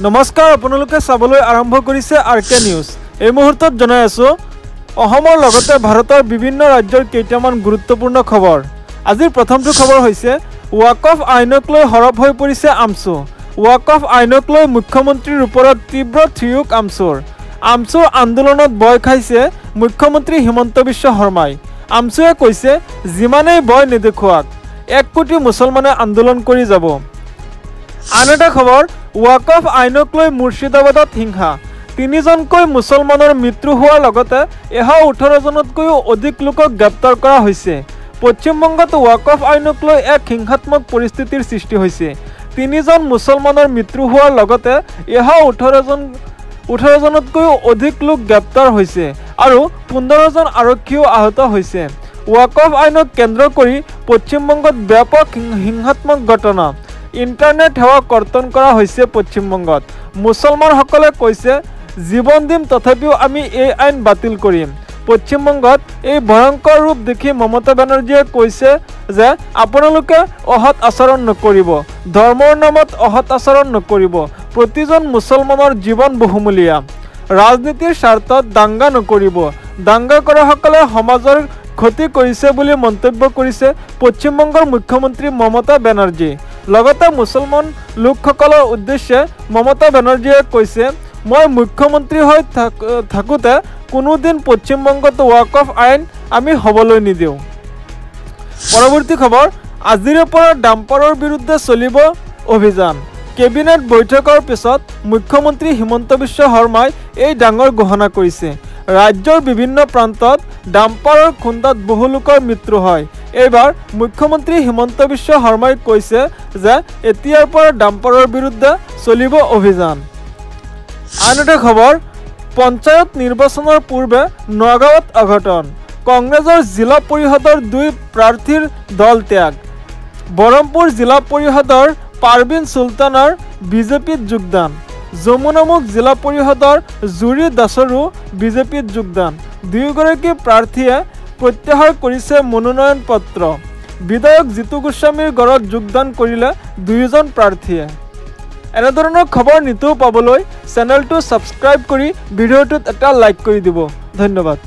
নমস্কাৰ, আপোনালোকে চাবলৈ আৰম্ভ কৰিছে আৰকে নিউজ। এই মুহূৰ্তত জনাই আছো অসমৰ লগতে ভাৰতৰ বিভিন্ন ৰাজ্যৰ কেইটামান গুৰুত্বপূৰ্ণ খবৰ। আজিৰ প্ৰথমটো খবৰ হৈছে ৱাকফ আইনক লৈ হৰপ হৈ পৰিছে আমছু। ৱাকফ আইনক লৈ মুখ্যমন্ত্ৰীৰ ওপৰত তীব্ৰ থিয়ুক আমছুৰ আন্দোলনত ভয় খাইছে মুখ্যমন্ত্ৰী হিমন্ত বিশ্ব শৰ্মাই। আমছুৱে কৈছে যিমানেই ভয় নেদেখুৱাক 1 কোটি মুছলমানে আন্দোলন কৰি যাব। আন এটা খবৰ ৱাকফ আইনক লৈ মুৰ্ছিদাবাদত হিংসা। 3জনকৈ মুছলমানৰ মৃত্যু হোৱাৰ লগতে 18জনতকৈও অধিক লোকক গ্ৰেপ্তাৰ কৰা হৈছে। পশ্চিমবংগত ৱাকফ আইনক লৈ এক হিংসাত্মক পৰিস্থিতিৰ সৃষ্টি হৈছে। 3জন মুছলমানৰ মৃত্যু হোৱাৰ লগতে 18জনতকৈও অধিক লোক গ্ৰেপ্তাৰ হৈছে আৰু 15জন আৰক্ষীও আহত হৈছে। ৱাকফ আইনক কেন্দ্ৰ কৰি পশ্চিমবংগত ব্যাপক হিংসাত্মক ঘটনা। ইণ্টাৰনেট সেৱা কৰ্তন কৰা হৈছে পশ্চিমবংগত। মুছলমানসকলে কৈছে জীৱন দিম তথাপিও আমি এই আইন বাতিল কৰিম। পশ্চিমবংগত এই ভয়ংকৰ ৰূপ দেখি মমতা বেনাৰ্জীয়ে কৈছে যে আপোনালোকে অসৎ আচৰণ নকৰিব, ধৰ্মৰ নামত অসৎ আচৰণ নকৰিব। প্ৰতিজন মুছলমানৰ জীৱন বহুমূলীয়া। ৰাজনীতিৰ স্বাৰ্থত দাংগা নকৰিব। দাংগা কৰাসকলে সমাজৰ ক্ষতি কৰিছে বুলি মন্তব্য কৰিছে পশ্চিমবংগৰ মুখ্যমন্ত্ৰী মমতা বেনাৰ্জী। লগতে মুছলমান লোকসকলৰ উদ্দেশ্যে মমতা বেনাৰ্জীয়ে কৈছে মই মুখ্যমন্ত্ৰী হৈ থাকোঁতে কোনোদিন পশ্চিমবংগত ৱাকফ আইন আমি হ'বলৈ নিদিওঁ। পৰৱৰ্তী খবৰ আজিৰে পৰা ডাম্পাৰৰ বিৰুদ্ধে চলিব অভিযান। কেবিনেট বৈঠকৰ পিছত মুখ্যমন্ত্ৰী হিমন্ত বিশ্ব শৰ্মাই এই ডাঙৰ ঘোষণা কৰিছে। ৰাজ্যৰ বিভিন্ন প্ৰান্তত ডাম্পাৰৰ খুন্দাত বহু লোকৰ মৃত্যু হয়। এইবাৰ মুখ্যমন্ত্ৰী হিমন্ত বিশ্ব শৰ্মাই কৈছে যে এতিয়াৰ পৰা ডাম্পাৰৰ বিৰুদ্ধে চলিব অভিযান। আন এটা খবৰ পঞ্চায়ত নিৰ্বাচনৰ পূৰ্বে নগাঁৱত অঘটন। কংগ্ৰেছৰ জিলা পৰিষদৰ 2 প্ৰাৰ্থীৰ দল ত্যাগ। বৰহমপুৰ জিলা পৰিষদৰ পাৰবিন চুলতানৰ বিজেপিত যোগদান। যমুনামুখ জিলা পৰিষদৰ জুৰি দাসৰো বিজেপিত যোগদান। 2গৰাকী প্ৰাৰ্থীয়ে প্ৰত্যাহাৰ কৰিছে মনোনয়ন পত্ৰ। বিধায়ক জিতু গোস্বামীৰ ঘৰত যোগদান কৰিলে 2জন প্ৰাৰ্থীয়ে। এনেধৰণৰ খবৰ নিতৌ পাবলৈ চেনেলটো ছাবস্ক্ৰাইব কৰি ভিডিঅ'টোত এটা লাইক কৰি দিব। ধন্যবাদ।